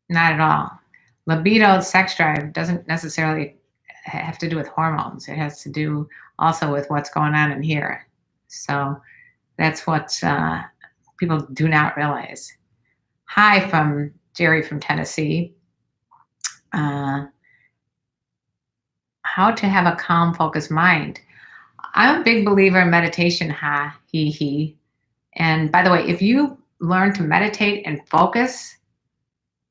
Not at all. Libido, sex drive doesn't necessarily have to do with hormones. It has to do also with what's going on in here. So that's what people do not realize. Hi from Jerry from Tennessee. Uh, how to have a calm, focused mind. I'm a big believer in meditation, ha, he. And by the way, if you learn to meditate and focus,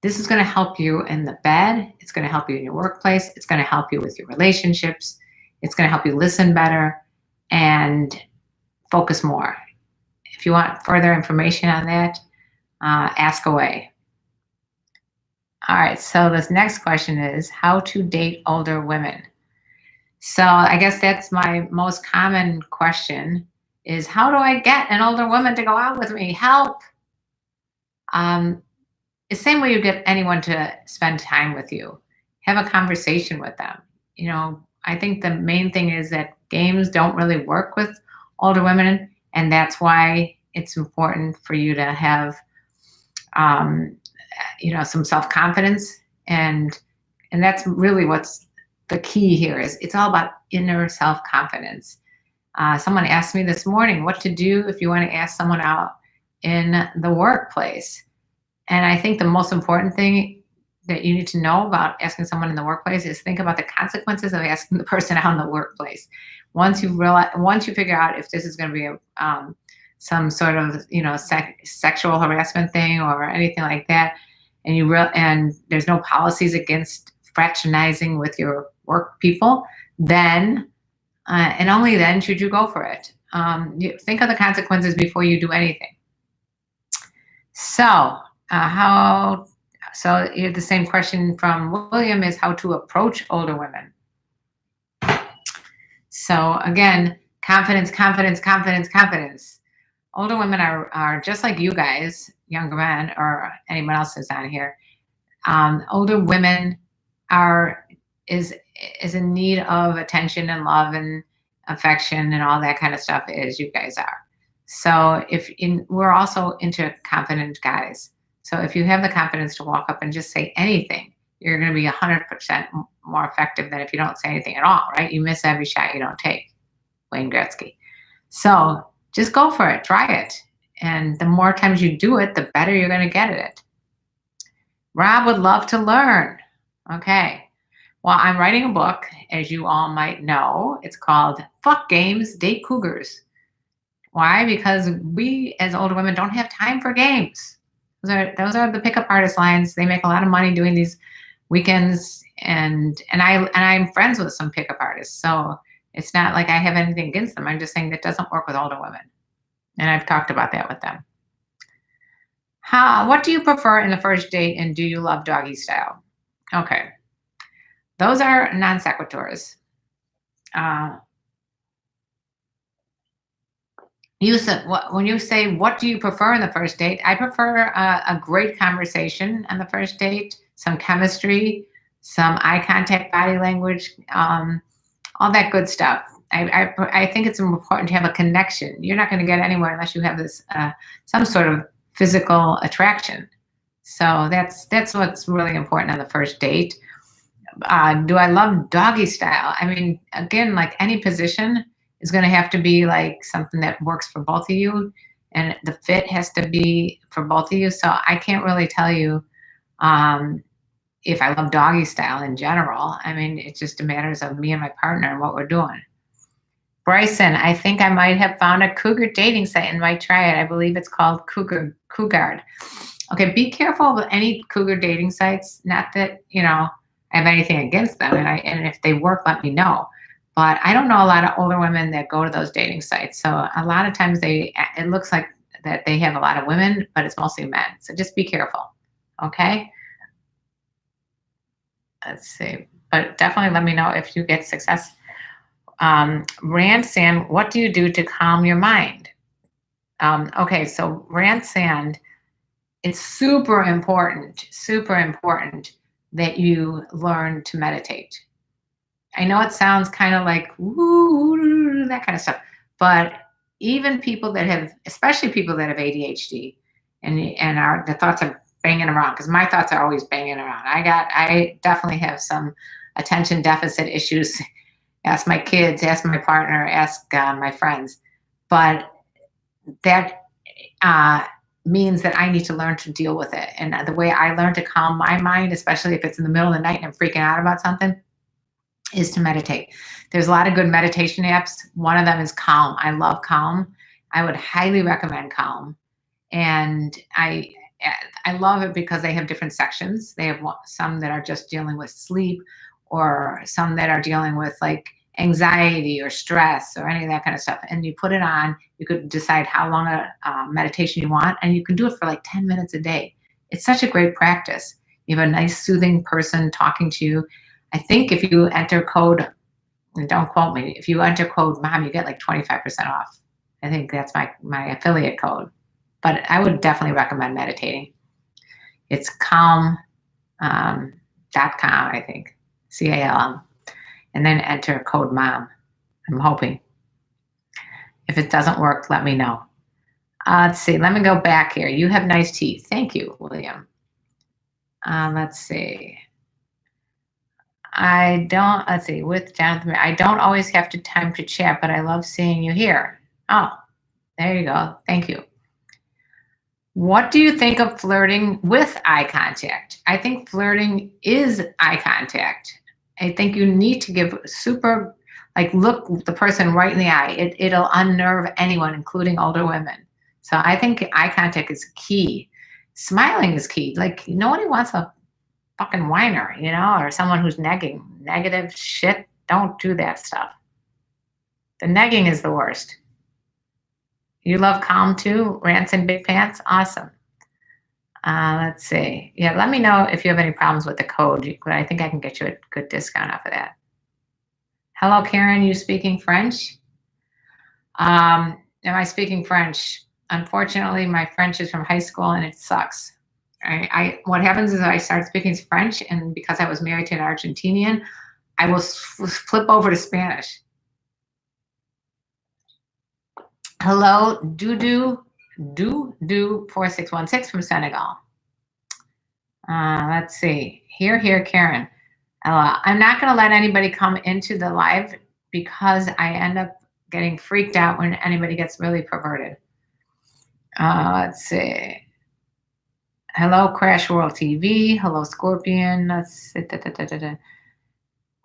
this is going to help you in the bed. It's going to help you in your workplace. It's going to help you with your relationships. It's going to help you listen better and focus more. If you want further information on that, ask away. All right, so this next question is how to date older women. So I guess that's my most common question is how do I get an older woman to go out with me? Help. Um, the same way you get anyone to spend time with you. Have a conversation with them. I think the main thing is that games don't really work with older women, and that's why it's important for you to have some self-confidence, and that's really what's the key here is it's all about inner self-confidence. Someone asked me this morning what to do if you want to ask someone out in the workplace. And I think the most important thing that you need to know about asking someone in the workplace is think about the consequences of asking the person out in the workplace. Once you figure out if this is going to be some sort of sexual harassment thing or anything like that, and there's no policies against fraternizing with your work people, then and only then should you go for it. You think of the consequences before you do anything. So the same question from William is how to approach older women. So again, confidence. Older women are just like you guys, younger men, or anyone else who's on here. Older women is in need of attention and love and affection and all that kind of stuff as you guys are. So we're also into confident guys. So if you have the confidence to walk up and just say anything, you're going to be 100% more effective than if you don't say anything at all, right? You miss every shot you don't take, Wayne Gretzky. So just go for it, try it. And the more times you do it, the better you're going to get at it. Rob would love to learn. Okay. Well, I'm writing a book, as you all might know. It's called Fuck Games, Date Cougars. Why? Because we as older women don't have time for games. Those are the pickup artist lines. They make a lot of money doing these weekends, and I'm friends with some pickup artists. So it's not like I have anything against them. I'm just saying that doesn't work with older women. And I've talked about that with them. What do you prefer in the first date, and do you love doggy style? Okay. Those are non sequiturs. When you say what do you prefer in the first date, I prefer a great conversation on the first date, some chemistry, some eye contact, body language, all that good stuff. I think it's important to have a connection. You're not going to get anywhere unless you have this some sort of physical attraction. So that's what's really important on the first date. Do I love doggy style? I mean, again, like any position is going to have to be like something that works for both of you, and the fit has to be for both of you. So I can't really tell you if I love doggy style in general. I mean, it's just a matter of me and my partner and what we're doing. Bryson, I think I might have found a Cougar dating site and might try it. I believe it's called Cougar. Okay, be careful with any Cougar dating sites. Not that, I have anything against them, and if they work, let me know. But I don't know a lot of older women that go to those dating sites. So a lot of times it looks like that they have a lot of women, but it's mostly men. So just be careful, okay? Let's see. But definitely let me know if you get success. Rand Sand, what do you do to calm your mind? Okay, so Rand Sand, it's super important that you learn to meditate. I know it sounds kind of like woo, that kind of stuff, but even people that have, especially people that have ADHD, and the thoughts are banging around, because my thoughts are always banging around. I definitely have some attention deficit issues. Ask my kids, ask my partner, ask my friends. But that uh, means that I need to learn to deal with it. And the way I learn to calm my mind, especially if it's in the middle of the night and I'm freaking out about something, is to meditate. There's a lot of good meditation apps. One of them is Calm. I love Calm. I would highly recommend Calm. And I love it because they have different sections. They have some that are just dealing with sleep, or some that are dealing with like anxiety or stress or any of that kind of stuff. And you put it on, you could decide how long a meditation you want, and you can do it for like 10 minutes a day. It's such a great practice. You have a nice, soothing person talking to you. I think if you enter code, and don't quote me, if you enter code MOM, you get like 25% off. I think that's my affiliate code. But I would definitely recommend meditating. It's calm.com, I think, CALM. And then enter code MOM. I'm hoping. If it doesn't work, let me know. Let's see. Let me go back here. You have nice teeth. Thank you, William. Let's see. Let's see, with Jonathan, I don't always have time to chat, but I love seeing you here. Oh, there you go. Thank you. What do you think of flirting with eye contact? I think flirting is eye contact. I think you need to give look the person right in the eye. It'll unnerve anyone, including older women. So I think eye contact is key. Smiling is key. Like, nobody wants a fucking whiner, or someone who's negging. Negative shit. Don't do that stuff. The negging is the worst. You love Calm too? Rants in Big Pants? Awesome. Let's see. Yeah, let me know if you have any problems with the code. I think I can get you a good discount off of that. Hello, Karen. You speaking French? Am I speaking French? Unfortunately, my French is from high school and it sucks. What happens is I start speaking French, and because I was married to an Argentinian, I will flip over to Spanish. Hello, do 4616 from Senegal. Let's see. Here, Karen. I'm not going to let anybody come into the live because I end up getting freaked out when anybody gets really perverted. Let's see. Hello, Crash World TV. Hello, Scorpion. Let's see.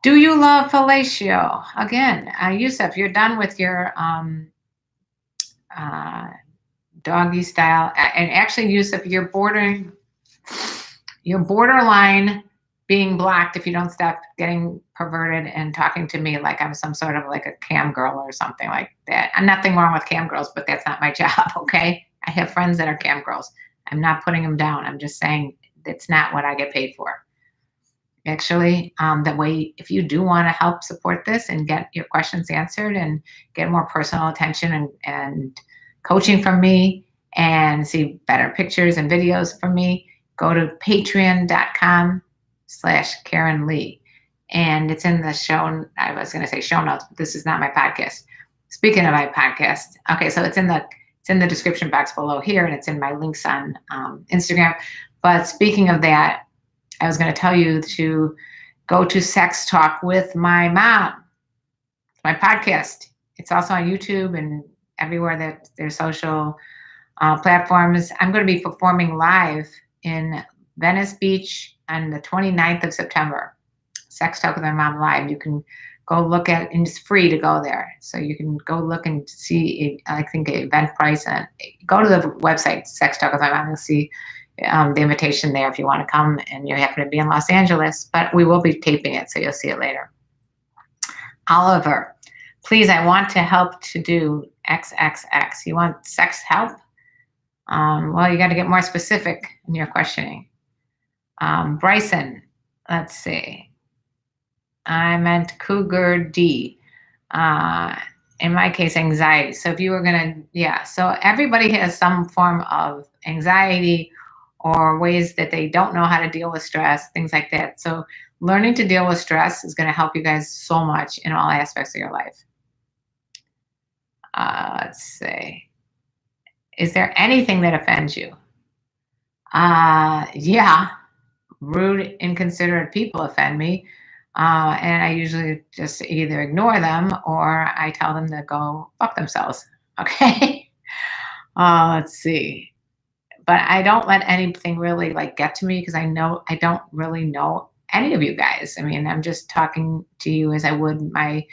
Do you love fellatio? Again, Yusuf, you're done with your doggy style. And actually, Yusuf, you're borderline being blocked if you don't stop getting perverted and talking to me like I'm some sort of like a cam girl or something like that. And nothing wrong with cam girls, but that's not my job, okay? I have friends that are cam girls. I'm not putting them down. I'm just saying that's not what I get paid for. Actually, if you do want to help support this and get your questions answered and get more personal attention and coaching from me and see better pictures and videos from me, go to patreon.com/KarenLee. And it's in the show. I was going to say show notes, but this is not my podcast. Speaking of my podcast, okay, so it's in the description box below here, and it's in my links on Instagram. But speaking of that, I was going to tell you to go to Sex Talk with My Mom, my podcast. It's also on YouTube and everywhere that there's social platforms. I'm going to be performing live in Venice Beach on the 29th of September. Sex Talk with My Mom live. You can go look at, and it's free to go there. So you can go look and see, I think, event price. And go to the website, Sex Talk with My Mom. You'll see the invitation there if you want to come and you happen to be in Los Angeles. But we will be taping it, so you'll see it later. Oliver, please, I want to help to do XXX. You want sex help? Well, you got to get more specific in your questioning. Bryson, let's see. I meant Cougar D. In my case, anxiety. So if you were so everybody has some form of anxiety or ways that they don't know how to deal with stress, things like that. So learning to deal with stress is going to help you guys so much in all aspects of your life. Let's see. Is there anything that offends you? Yeah, rude, inconsiderate people offend me. And I usually just either ignore them or I tell them to go fuck themselves. Okay. Let's see. But I don't let anything really like get to me because I know I don't really know any of you guys. I mean, I'm just talking to you as I would my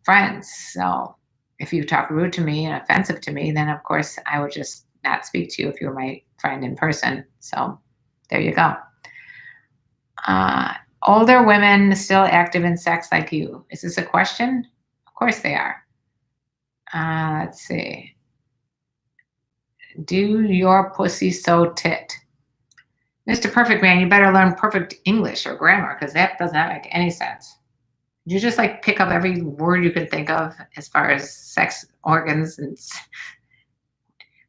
friends. So if you talk rude to me and offensive to me, then of course I would just not speak to you if you're my friend in person. So there you go. Uh, Older women still active in sex like you. Is this a question? Of course they are. Let's see. Do your pussy so tit? Mr. Perfect Man, you better learn perfect English or grammar because that does not make any sense. You just like pick up every word you can think of as far as sex organs. And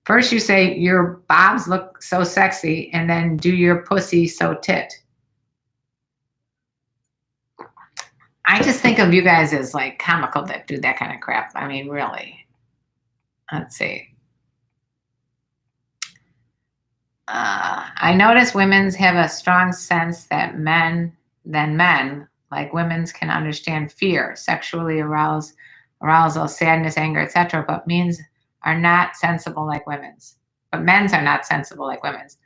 first you say your bobs look so sexy, and then do your pussy so tit. I just think of you guys as like comical that do that kind of crap. I mean, really. Let's see. I notice women's have a strong sense that men, like women's, can understand fear, sexually arousal, sadness, anger, etc., but means are not sensible like women's. But men's are not sensible like women's.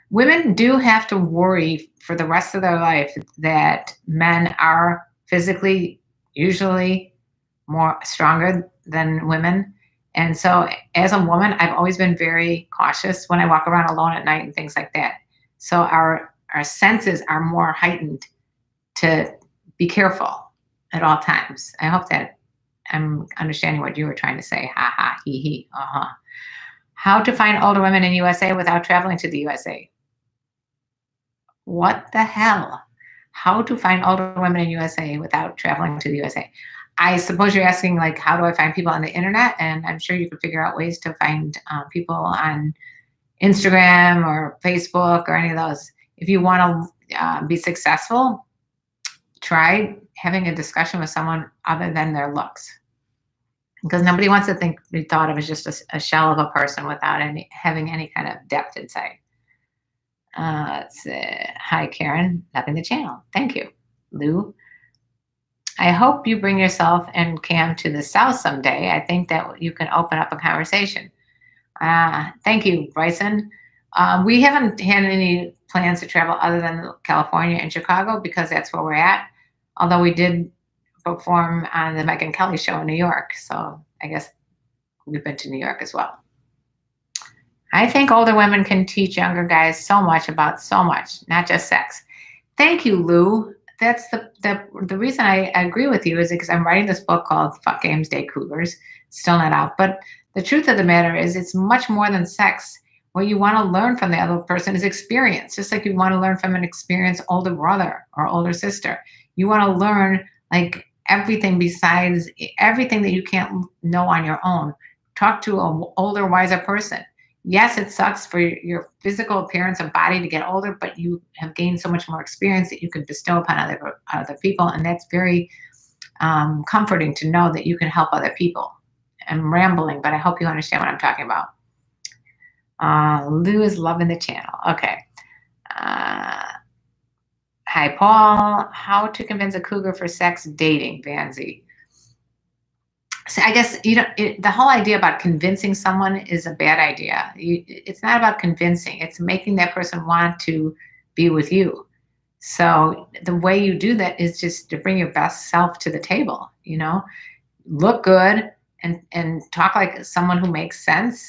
Women do have to worry for the rest of their life that men are physically usually more stronger than women. And so as a woman, I've always been very cautious when I walk around alone at night and things like that. So our senses are more heightened to be careful at all times. I hope that I'm understanding what you were trying to say. Ha ha, he he. Uh-huh. How to find older women in USA without traveling to the USA? What the hell? How to find older women in USA without traveling to the USA? I suppose you're asking like, how do I find people on the internet? And I'm sure you could figure out ways to find people on Instagram or Facebook or any of those. If you want to be successful, try having a discussion with someone other than their looks, because nobody wants to be thought of as just a shell of a person without any having any kind of depth inside. Let's see. Hi, Karen. Loving the channel. Thank you. Lou, I hope you bring yourself and Cam to the South someday. I think that you can open up a conversation. Thank you, Bryson. We haven't had any plans to travel other than California and Chicago because that's where we're at. Although we did perform on the Mike and Kelly show in New York. So I guess we've been to New York as well. I think older women can teach younger guys so much about so much, not just sex. Thank you, Lou. That's the reason I agree with you is because I'm writing this book called Fuck Games Day Cougars. Still not out. But the truth of the matter is it's much more than sex. What you want to learn from the other person is experience, just like you want to learn from an experienced older brother or older sister. You want to learn like everything besides everything that you can't know on your own. Talk to an older, wiser person. Yes, it sucks for your physical appearance and body to get older, but you have gained so much more experience that you can bestow upon other people, and that's very comforting to know that you can help other people. I'm rambling, but I hope you understand what I'm talking about. Lou is loving the channel. Okay. Hi, Paul. How to convince a cougar for sex dating, Vanzi? So I guess the whole idea about convincing someone is a bad idea. It's not about convincing. It's making that person want to be with you. So the way you do that is just to bring your best self to the table. Look good and talk like someone who makes sense,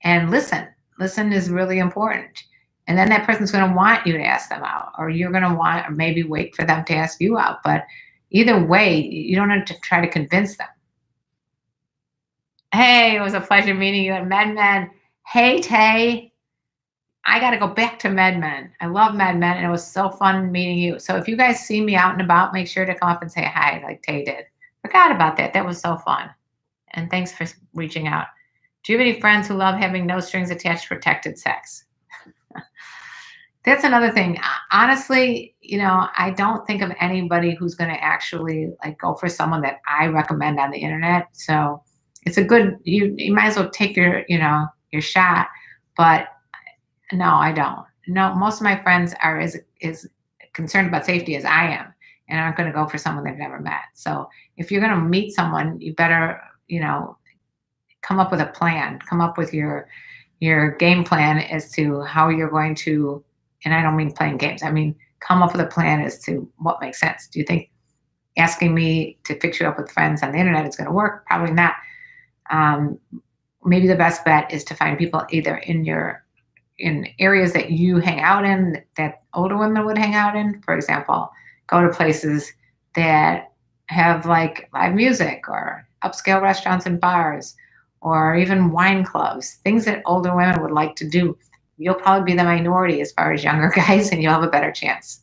and listen. Listen is really important. And then that person's going to want you to ask them out, or you're going to want, or maybe wait for them to ask you out. But either way, you don't have to try to convince them. Hey, it was a pleasure meeting you at MedMen. Hey, Tay, I got to go back to MedMen. I love MedMen, and it was so fun meeting you. So if you guys see me out and about, make sure to come up and say hi like Tay did. Forgot about that. That was so fun. And thanks for reaching out. Do you have any friends who love having no strings attached protected sex? That's another thing. Honestly, I don't think of anybody who's going to actually like go for someone that I recommend on the internet. So it's a good, you might as well take your shot. But No, I don't. No, most of my friends are as concerned about safety as I am, and aren't going to go for someone they've never met. So if you're going to meet someone, you better, come up with a plan. Come up with your game plan as to how you're going to. And I don't mean playing games. I mean come up with a plan as to what makes sense. Do you think asking me to fix you up with friends on the internet is going to work? Probably not. Um, Maybe the best bet is to find people either in areas that you hang out in that older women would hang out in. For example, go to places that have like live music or upscale restaurants and bars or even wine clubs, things that older women would like to do. You'll probably be the minority as far as younger guys, and you'll have a better chance.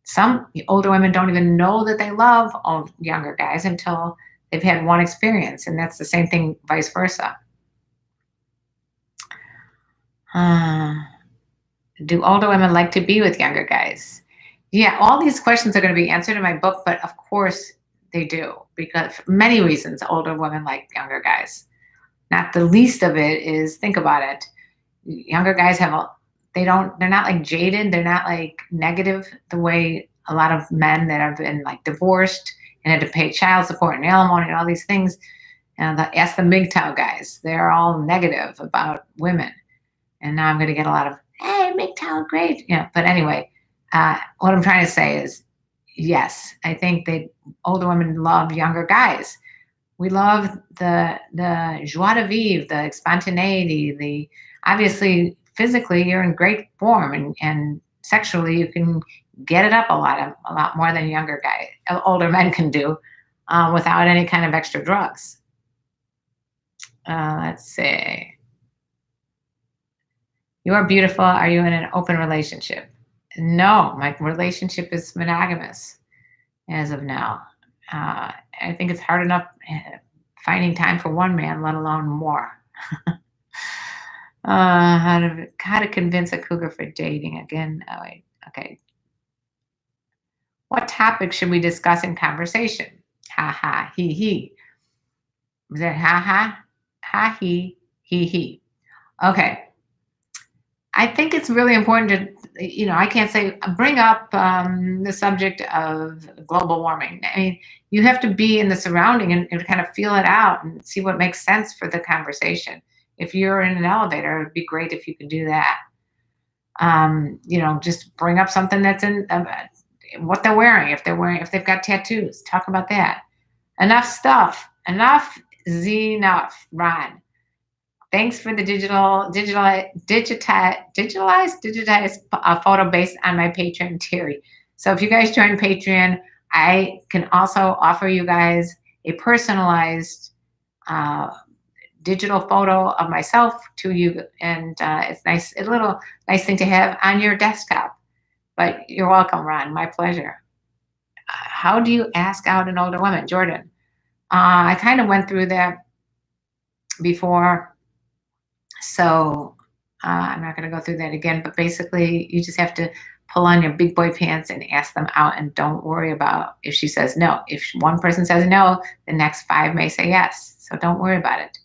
Some older women don't even know that they love old younger guys until they've had one experience, and that's the same thing vice versa. Uh, do older women like to be with younger guys? Yeah, all these questions are going to be answered in my book, but of course they do, because for many reasons older women like younger guys. Not the least of it is, think about it. Younger guys they're not like jaded, they're not like negative the way a lot of men that have been like divorced and had to pay child support and alimony and all these things. And ask the MGTOW guys, they're all negative about women. And now I'm going to get a lot of, hey, MGTOW, great. But anyway, what I'm trying to say is, yes, I think that older women love younger guys. We love the joie de vivre, the spontaneity, the obviously physically you're in great form, and sexually you can get it up a lot more than older men can do, without any kind of extra drugs. Let's see. You are beautiful. Are you in an open relationship? No, my relationship is monogamous as of now. I think it's hard enough finding time for one man, let alone more. How to convince a cougar for dating again? Oh, wait. Okay. What topic should we discuss in conversation? Ha ha, he he. Is that ha ha? Ha he. Okay. I think it's really important to, I can't say bring up the subject of global warming. I mean, you have to be in the surrounding and kind of feel it out and see what makes sense for the conversation. If you're in an elevator, it'd be great if you could do that. Just bring up something that's in what they're wearing. If they've got tattoos, talk about that. Enough stuff. Enough. Enough. Ron. Thanks for the digitized photo based on my Patreon tier. So if you guys join Patreon, I can also offer you guys a personalized digital photo of myself to you, and it's a little nice thing to have on your desktop. But you're welcome, Ron. My pleasure. How do you ask out an older woman, Jordan? I kind of went through that before. So I'm not going to go through that again, but basically you just have to pull on your big boy pants and ask them out, and don't worry about if she says no. If one person says no, the next 5 may say yes. So don't worry about it.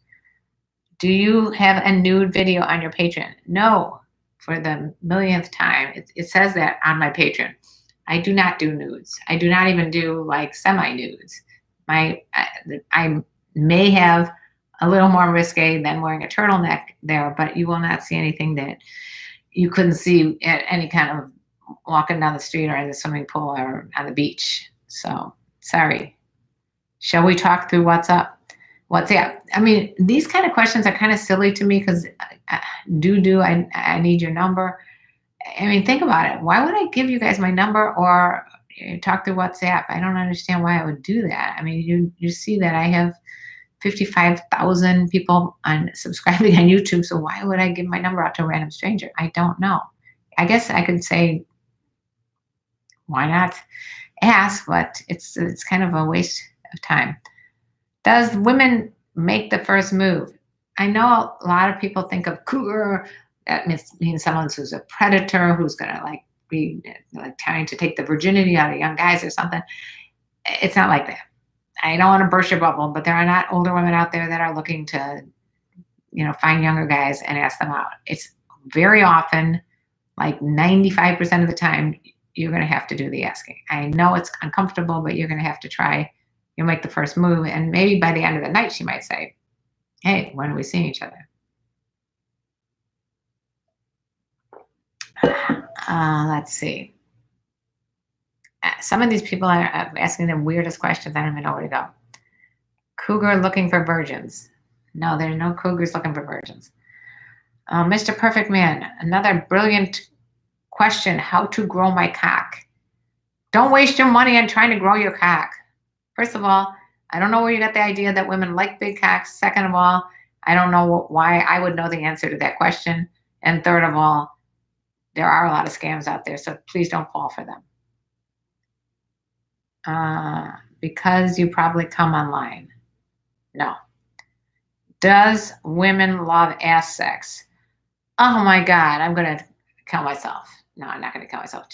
Do you have a nude video on your Patreon? No, for the millionth time. It says that on my Patreon. I do not do nudes. I do not even do like semi-nudes. I may have a little more risque than wearing a turtleneck there, but you will not see anything that you couldn't see at any kind of walking down the street or in the swimming pool or on the beach. So sorry. Shall we talk through what's up? I mean, these kind of questions are kind of silly to me because I need your number. I mean, think about it. Why would I give you guys my number or talk through WhatsApp? I don't understand why I would do that. I mean, you see that I have 55,000 people subscribing on YouTube. So why would I give my number out to a random stranger? I don't know. I guess I could say, why not ask? But it's kind of a waste of time. Does women make the first move? I know a lot of people think of cougar. That means someone who's a predator, who's going to be trying to take the virginity out of young guys or something. It's not like that. I don't want to burst your bubble, but there are not older women out there that are looking to, find younger guys and ask them out. It's very often, like 95% of the time, you're going to have to do the asking. I know it's uncomfortable, but you're going to have to try. You'll make the first move. And maybe by the end of the night, she might say, hey, when are we seeing each other? Let's see. Some of these people are asking the weirdest questions. I don't even know where to go. Cougar looking for virgins. No, there are no cougars looking for virgins. Mr. Perfect Man, another brilliant question. How to grow my cock? Don't waste your money on trying to grow your cock. First of all, I don't know where you got the idea that women like big cocks. Second of all, I don't know why I would know the answer to that question. And third of all, there are a lot of scams out there, so please don't fall for them. Because you probably come online. No. Does women love ass sex? Oh my God, I'm going to kill myself. No, I'm not going to kill myself.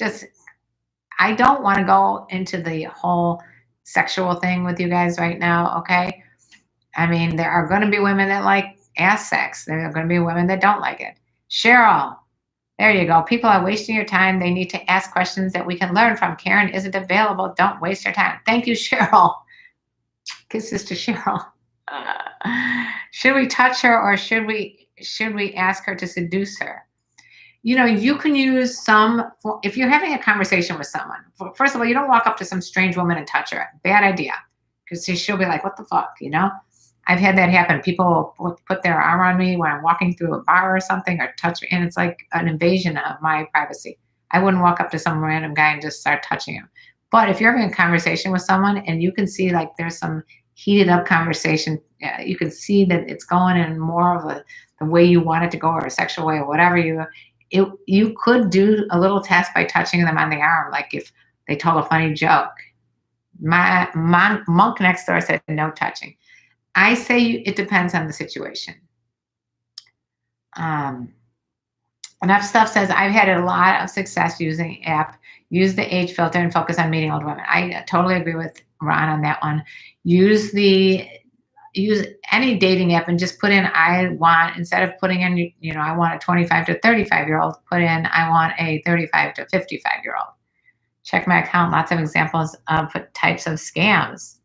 I don't want to go into the whole sexual thing with you guys right now, okay? I mean, there are going to be women that like ass sex. There are going to be women that don't like it. Cheryl, there you go. People are wasting your time. They need to ask questions that we can learn from. Karen isn't available. Don't waste your time. Thank you, Cheryl. Kisses to Cheryl. Should we touch her or should we ask her to seduce her? You can use if you're having a conversation with someone. First of all, you don't walk up to some strange woman and touch her. Bad idea. Because she'll be like, what the fuck, I've had that happen. People will put their arm on me when I'm walking through a bar or something or touch me, and it's like an invasion of my privacy. I wouldn't walk up to some random guy and just start touching him. But if you're having a conversation with someone and you can see like there's some heated up conversation, you can see that it's going in more of the way you want it to go or a sexual way or whatever you could do a little test by touching them on the arm, like if they told a funny joke. My monk next door said no touching. I say it depends on the situation. Enough Stuff says, I've had a lot of success using app, use the age filter and focus on meeting old women. I totally agree with Ron on that one. Use any dating app and just put in, instead of putting in, I want a 25 to 35-year-old, put in, I want a 35 to 55-year-old. Check my account, lots of examples of types of scams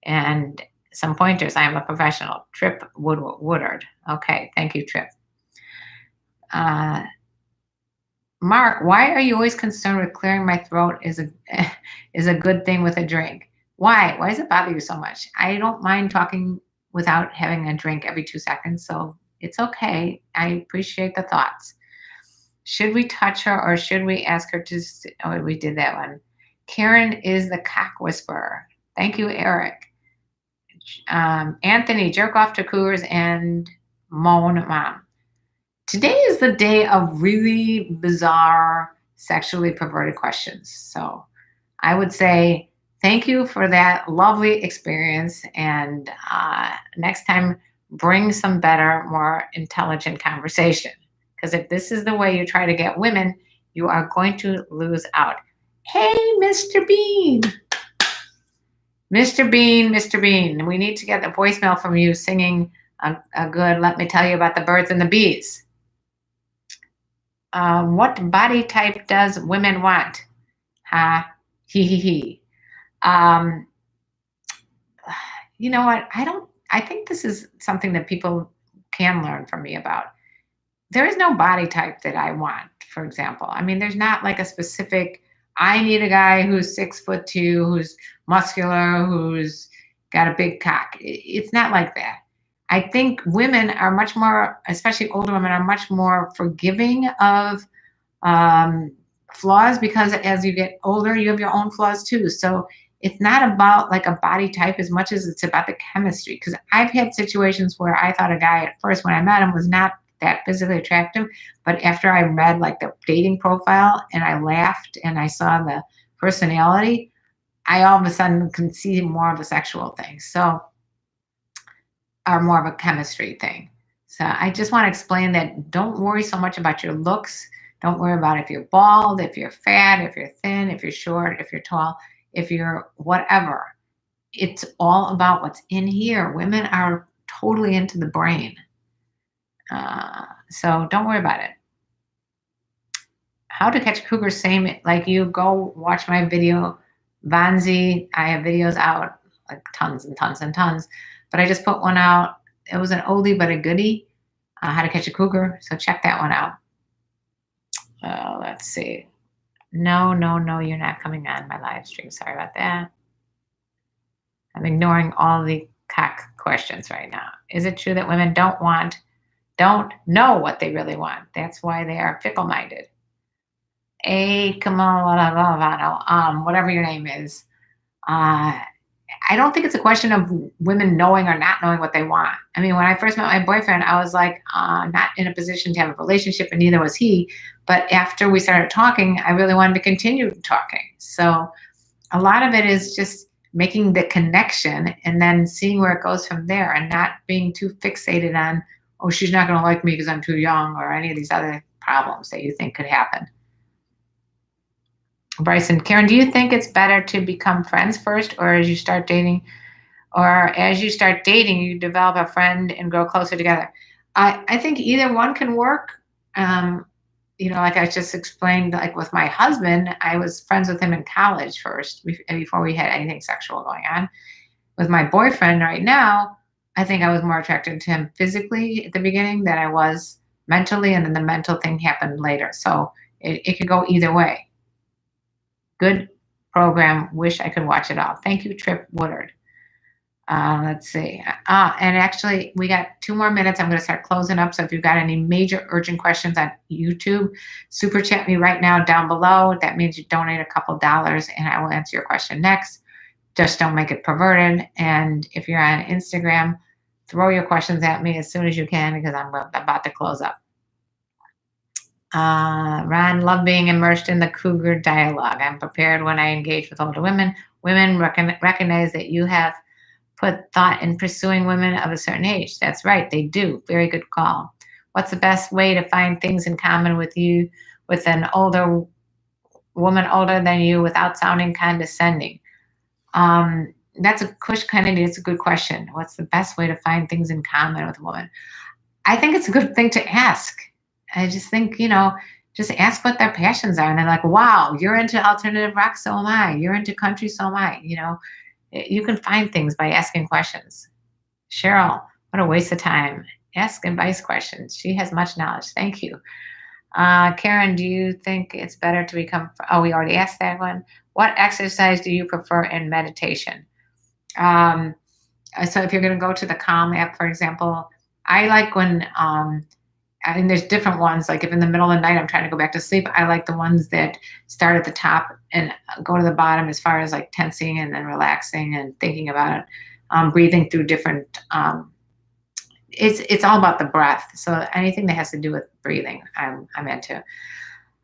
and some pointers. I am a professional. Trip Woodard. Okay, thank you, Trip. Mark, why are you always concerned with clearing my throat is a good thing with a drink? Why? Why does it bother you so much? I don't mind talking without having a drink every 2 seconds, so it's okay. I appreciate the thoughts. Should we touch her or should we ask her to? Oh, we did that one. Karen is the cock whisperer. Thank you, Eric. Anthony, jerk off to cougars and moan mom. Today is the day of really bizarre, sexually perverted questions. So I would say thank you for that lovely experience. And next time, bring some better, more intelligent conversation. Because if this is the way you try to get women, you are going to lose out. Hey, Mr. Bean. Mr. Bean, Mr. Bean, we need to get a voicemail from you singing a good Let Me Tell You About the Birds and the Bees. What body type does women want? Ha, he. You know what? I think this is something that people can learn from me about. There is no body type that I want, for example. I mean, there's not like a specific, I need a guy who's 6'2", who's muscular, who's got a big cock. It's not like that. I think women are much more, especially older women, are much more forgiving of flaws because as you get older, you have your own flaws too. So it's not about like a body type as much as it's about the chemistry. Because I've had situations where I thought a guy at first when I met him was not that physically attractive, but after I read like the dating profile and I laughed and I saw the personality, I all of a sudden can see more of a sexual thing. So, or more of a chemistry thing. So I just want to explain that don't worry so much about your looks. Don't worry about if you're bald, if you're fat, if you're thin, if you're short, if you're tall, if you're whatever. It's all about what's in here. Women are totally into the brain. So don't worry about it. How to catch a cougar, same like you. Go watch my video, Vanzi. I have videos out like tons and tons and tons, but I just put one out. It was an oldie but a goodie. How to catch a cougar. So check that one out. Let's see. No, no, no, you're not coming on my live stream. Sorry about that. I'm ignoring all the cock questions right now. Is it true that women don't know what they really want? That's why they are fickle-minded. Whatever your name is. Uh, I don't think it's a question of women knowing or not knowing what they want. I mean, when I first met my boyfriend, I was like not in a position to have a relationship, and neither was he. But after we started talking, I really wanted to continue talking. So a lot of it is just making the connection and then seeing where it goes from there, and not being too fixated on, oh, she's not going to like me because I'm too young, or any of these other problems that you think could happen. Bryson, Karen, do you think it's better to become friends first, or as you start dating, you develop a friend and grow closer together? I think either one can work. Like I just explained, like with my husband, I was friends with him in college first before we had anything sexual going on. With my boyfriend right now, I think I was more attracted to him physically at the beginning than I was mentally, and then the mental thing happened later. So it could go either way. Good program. Wish I could watch it all. Thank you, Trip Woodard. Let's see. And actually, we got 2 more minutes. I'm going to start closing up. So if you've got any major urgent questions on YouTube, super chat me right now down below. That means you donate a couple dollars, and I will answer your question next. Just don't make it perverted. And if you're on Instagram, throw your questions at me as soon as you can, because I'm about to close up. Ron, love being immersed in the cougar dialogue. I'm prepared when I engage with older women. Women recognize that you have put thought in pursuing women of a certain age. That's right, they do. Very good call. What's the best way to find things in common with you, with an older woman older than you, without sounding condescending? That's a It's a good question. What's the best way to find things in common with a woman? I think it's a good thing to ask. I just think, just ask what their passions are. And they're like, wow, you're into alternative rock, so am I. You're into country, so am I. You can find things by asking questions. Cheryl, what a waste of time. Ask advice questions. She has much knowledge. Thank you. Karen, do you think it's better to become, we already asked that one. What exercise do you prefer in meditation? So if you're going to go to the Calm app, for example, I like when, there's different ones. Like if in the middle of the night I'm trying to go back to sleep, I like the ones that start at the top and go to the bottom, as far as like tensing and then relaxing and thinking about it, breathing through different. It's all about the breath. So anything that has to do with breathing, I'm into.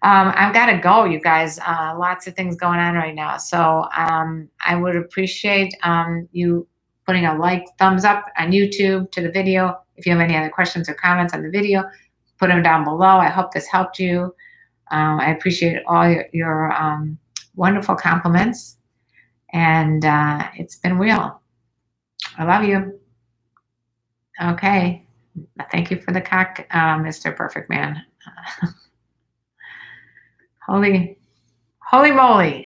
I've got to go, you guys. Lots of things going on right now. So I would appreciate you putting a thumbs up on YouTube to the video. If you have any other questions or comments on the video, put them down below. I hope this helped you. I appreciate all your wonderful compliments. And it's been real. I love you. Okay. Thank you for the cock, Mr. Perfect Man. Holy moly.